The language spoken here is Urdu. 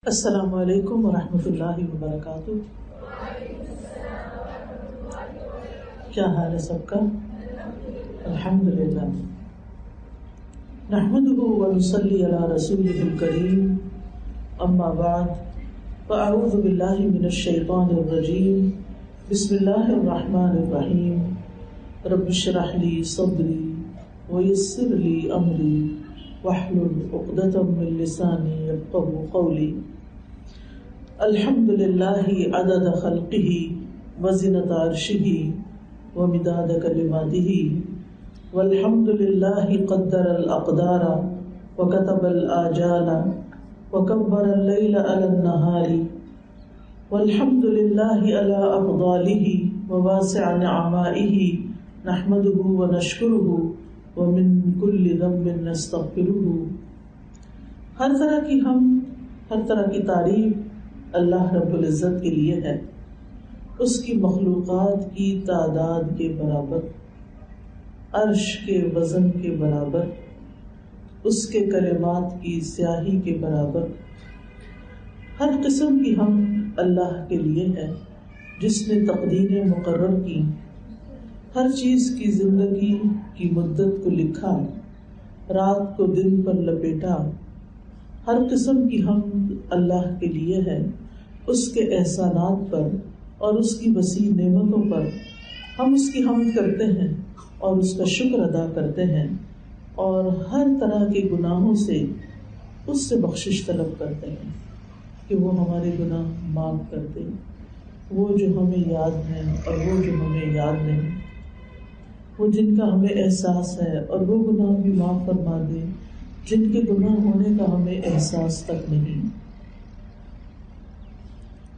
السلام علیکم ورحمۃ اللہ وبرکاتہ۔ کیا حال ہے سب کا؟ الحمدللہ۔ نحمده ونصلی علی رسولہ الکریم، اما بعد فاعوذ باللہ من الشیطان الرجیم، بسم اللہ الرحمن الرحیم۔ رب اشرح لی صدری ویسر لی امری واحلل عقدۃ من لسانی یفقہوا قولی۔ الحمد للہ عدد خلقہ وزنۃ عرشہ ومداد کلماتہ، والحمد للہ قدر الاقدار وکتب الآجال وکبر اللیل علی النہار، والحمد للہ علی افضالہ وواسع نعمائہ، نحمدہ ونشکرہ ومن کل ذنب نستغفرہ۔ ہر طرح کی تعریف اللہ رب العزت کے لیے ہے، اس کی مخلوقات کی تعداد کے برابر، عرش کے وزن کے برابر، اس کے کلمات کی سیاہی کے برابر۔ ہر قسم کی حمد اللہ کے لیے ہے جس نے تقدیریں مقرر کی، ہر چیز کی زندگی کی مدت کو لکھا، رات کو دن پر لپیٹا۔ ہر قسم کی حمد اللہ کے لیے ہے، اس کے احسانات پر اور اس کی وسیع نعمتوں پر ہم اس کی حمد کرتے ہیں اور اس کا شکر ادا کرتے ہیں، اور ہر طرح کے گناہوں سے اس سے بخشش طلب کرتے ہیں کہ وہ ہمارے گناہ معاف کر دے، وہ جو ہمیں یاد ہیں اور وہ جو ہمیں یاد نہیں، وہ جن کا ہمیں احساس ہے اور وہ گناہ بھی معاف فرما دے جن کے گناہ ہونے کا ہمیں احساس تک نہیں۔